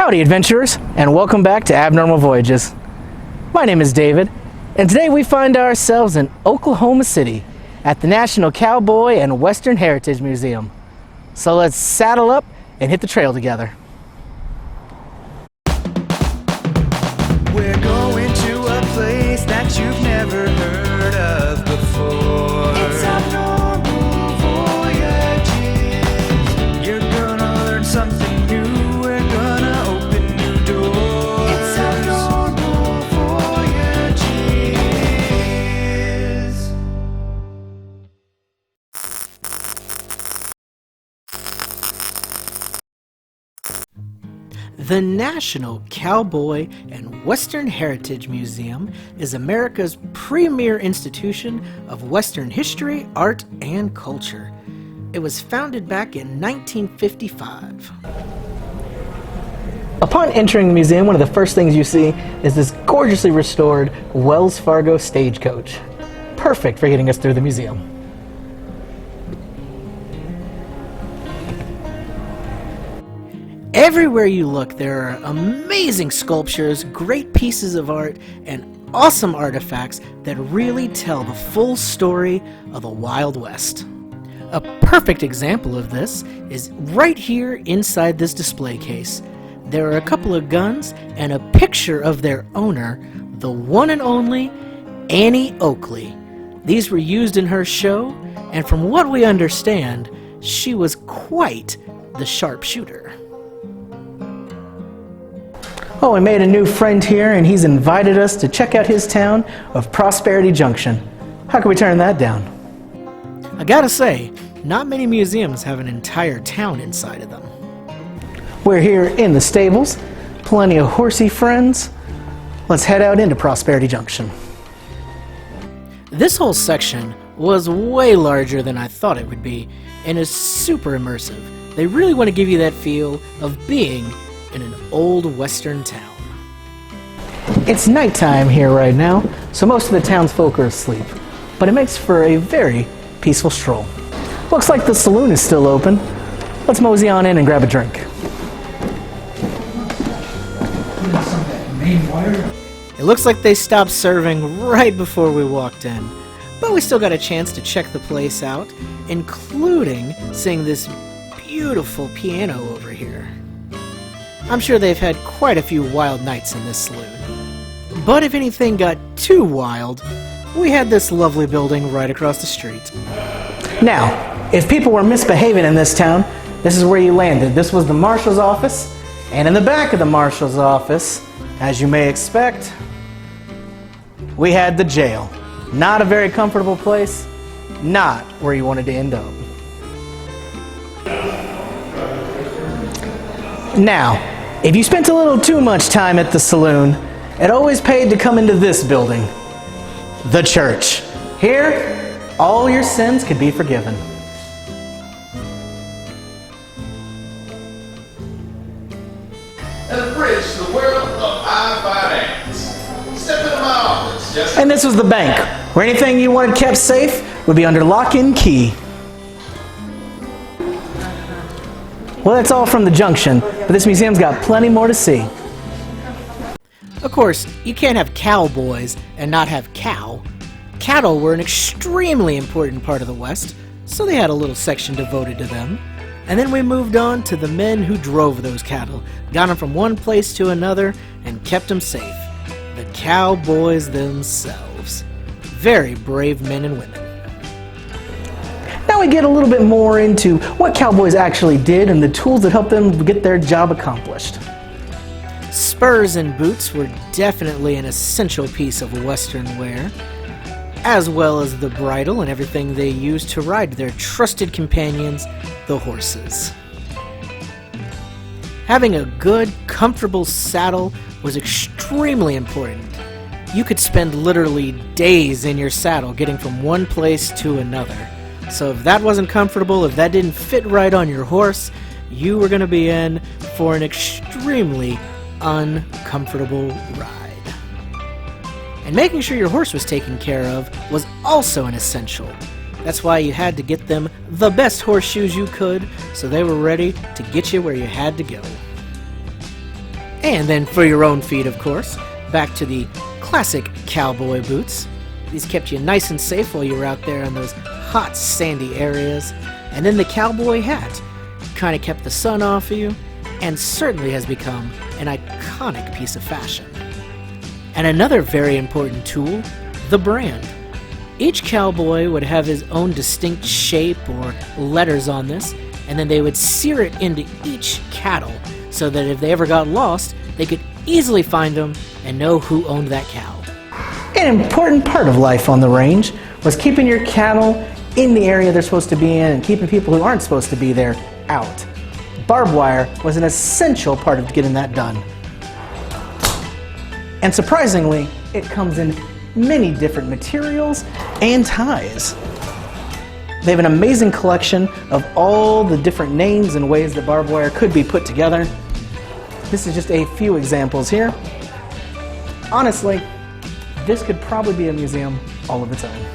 Howdy adventurers, and welcome back to Abnormal Voyages. My name is David, and today we find ourselves in Oklahoma City at the National Cowboy and Western Heritage Museum. So let's saddle up and hit the trail together. We're going to a place that you've never heard of before. It's Abnormal Voyages. You're gonna learn something new. We're gonna open new doors. It's Abnormal Voyages. The National Cowboy and Western Heritage Museum is America's premier institution of Western history, art, and culture. It was founded back in 1955. Upon entering the museum, one of the first things you see is this gorgeously restored Wells Fargo stagecoach. Perfect for getting us through the museum. Everywhere you look, there are amazing sculptures, great pieces of art, and awesome artifacts that really tell the full story of the Wild West. A perfect example of this is right here inside this display case. There are a couple of guns and a picture of their owner, the one and only Annie Oakley. These were used in her show, and from what we understand, she was quite the sharpshooter. Oh, I made a new friend here, and he's invited us to check out his town of Prosperity Junction. How can we turn that down? I gotta say, not many museums have an entire town inside of them. We're here in the stables, plenty of horsey friends. Let's head out into Prosperity Junction. This whole section was way larger than I thought it would be, and is super immersive. They really want to give you that feel of being in an old western town. It's nighttime here right now, so most of the townsfolk are asleep, but it makes for a very peaceful stroll. Looks like the saloon is still open. Let's mosey on in and grab a drink. It looks like they stopped serving right before we walked in, but we still got a chance to check the place out, including seeing this beautiful piano over here. I'm sure they've had quite a few wild nights in this saloon. But if anything got too wild, we had this lovely building right across the street. Now, if people were misbehaving in this town, this is where you landed. This was the marshal's office, and in the back of the marshal's office, as you may expect, we had the jail. Not a very comfortable place, not where you wanted to end up. Now, if you spent a little too much time at the saloon, it always paid to come into this building, the church. Here, all your sins could be forgiven. And a bridge to the world of high finance. Step into my office, Jesse. And this was the bank, where anything you wanted kept safe would be under lock and key. Well, that's all from the junction, but this museum's got plenty more to see. Of course, you can't have cowboys and not have cow. Cattle were an extremely important part of the West, so they had a little section devoted to them. And then we moved on to the men who drove those cattle, got them from one place to another, and kept them safe. The cowboys themselves. Very brave men and women. Now we get a little bit more into what cowboys actually did and the tools that helped them get their job accomplished. Spurs and boots were definitely an essential piece of Western wear, as well as the bridle and everything they used to ride their trusted companions, the horses. Having a good, comfortable saddle was extremely important. You could spend literally days in your saddle getting from one place to another. So if that wasn't comfortable, if that didn't fit right on your horse, you were going to be in for an extremely uncomfortable ride. And making sure your horse was taken care of was also an essential. That's why you had to get them the best horseshoes you could, so they were ready to get you where you had to go. And then for your own feet, of course, back to the classic cowboy boots. These kept you nice and safe while you were out there in those hot, sandy areas. And then the cowboy hat kind of kept the sun off of you, and certainly has become an iconic piece of fashion. And another very important tool, the brand. Each cowboy would have his own distinct shape or letters on this, and then they would sear it into each cattle so that if they ever got lost, they could easily find them and know who owned that cow. An important part of life on the range was keeping your cattle in the area they're supposed to be in and keeping people who aren't supposed to be there out. Barbed wire was an essential part of getting that done. And surprisingly, it comes in many different materials and ties. They have an amazing collection of all the different names and ways that barbed wire could be put together. This is just a few examples here. Honestly, this could probably be a museum all of its own.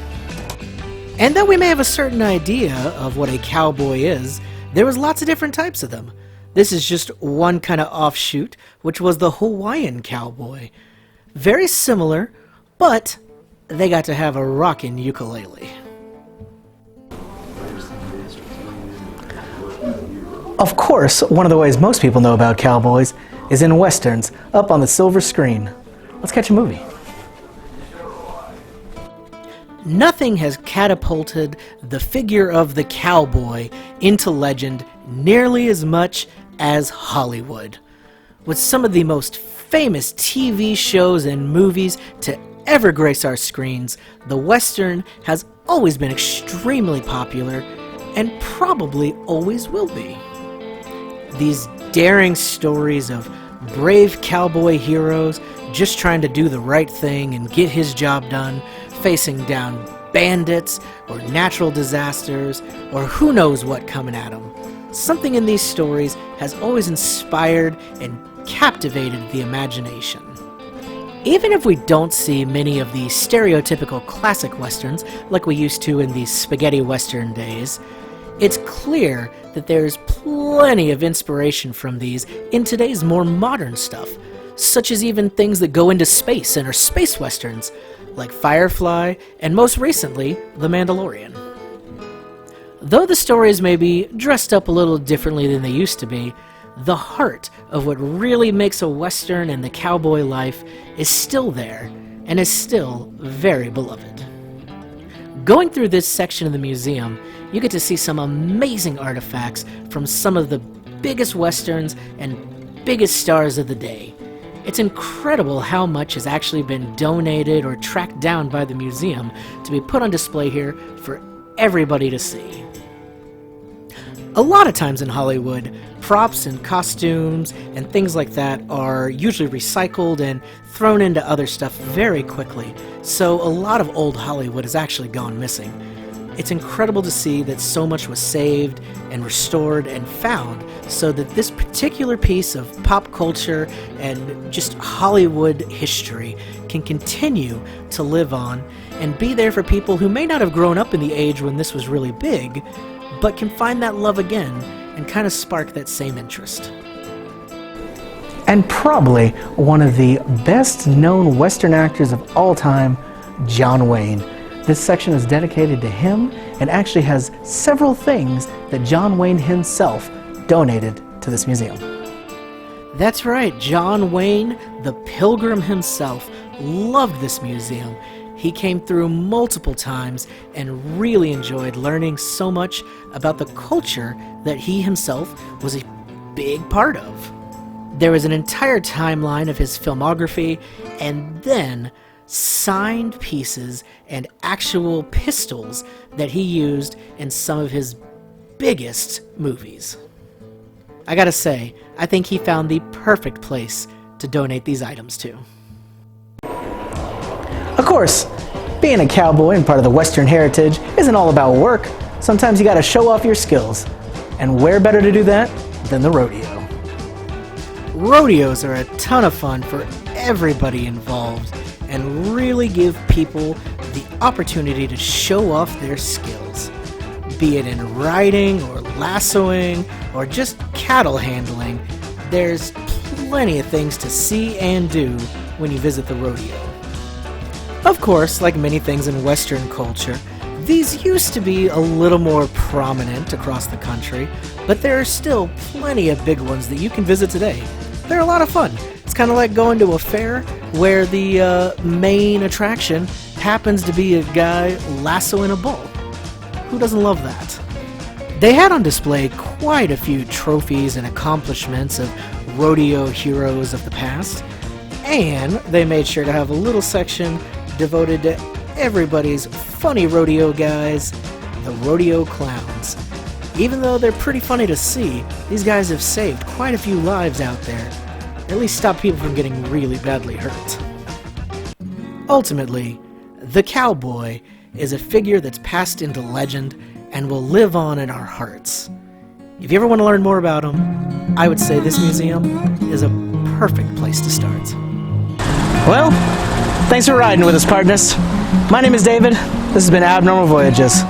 And though we may have a certain idea of what a cowboy is, there was lots of different types of them. This is just one kind of offshoot, which was the Hawaiian cowboy. Very similar, but they got to have a rockin' ukulele. Of course, one of the ways most people know about cowboys is in westerns, up on the silver screen. Let's catch a movie. Nothing has catapulted the figure of the cowboy into legend nearly as much as Hollywood. With some of the most famous TV shows and movies to ever grace our screens, the Western has always been extremely popular and probably always will be. These daring stories of brave cowboy heroes just trying to do the right thing and get his job done, facing down bandits or natural disasters or who knows what coming at them. Something in these stories has always inspired and captivated the imagination. Even if we don't see many of the stereotypical classic westerns like we used to in the spaghetti western days, it's clear that there's plenty of inspiration from these in today's more modern stuff, such as even things that go into space and are space westerns, like Firefly and most recently, The Mandalorian. Though the stories may be dressed up a little differently than they used to be, the heart of what really makes a western and the cowboy life is still there and is still very beloved. Going through this section of the museum, you get to see some amazing artifacts from some of the biggest westerns and biggest stars of the day. It's incredible how much has actually been donated or tracked down by the museum to be put on display here for everybody to see. A lot of times in Hollywood, props and costumes and things like that are usually recycled and thrown into other stuff very quickly, so a lot of old Hollywood has actually gone missing. It's incredible to see that so much was saved and restored and found so that this particular piece of pop culture and just Hollywood history can continue to live on and be there for people who may not have grown up in the age when this was really big, but can find that love again and kind of spark that same interest. And probably one of the best known Western actors of all time, John Wayne. This section is dedicated to him and actually has several things that John Wayne himself donated to this museum. That's right, John Wayne, the Pilgrim himself, loved this museum. He came through multiple times and really enjoyed learning so much about the culture that he himself was a big part of. There was an entire timeline of his filmography and then signed pieces and actual pistols that he used in some of his biggest movies. I gotta say, I think he found the perfect place to donate these items to. Of course, being a cowboy and part of the Western heritage isn't all about work. Sometimes you gotta show off your skills. And where better to do that than the rodeo? Rodeos are a ton of fun for everybody involved and really give people the opportunity to show off their skills. Be it in riding or lassoing or just cattle handling, there's plenty of things to see and do when you visit the rodeo. Of course, like many things in Western culture, these used to be a little more prominent across the country, but there are still plenty of big ones that you can visit today. They're a lot of fun. It's kind of like going to a fair where the main attraction happens to be a guy lassoing a bull. Who doesn't love that? They had on display quite a few trophies and accomplishments of rodeo heroes of the past, and they made sure to have a little section devoted to everybody's funny rodeo guys, the rodeo clowns. Even though they're pretty funny to see, these guys have saved quite a few lives out there, at least stop people from getting really badly hurt. Ultimately, the cowboy is a figure that's passed into legend and will live on in our hearts. If you ever want to learn more about him, I would say this museum is a perfect place to start. Well, thanks for riding with us, partners. My name is David. This has been Abnormal Voyages.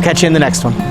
Catch you in the next one.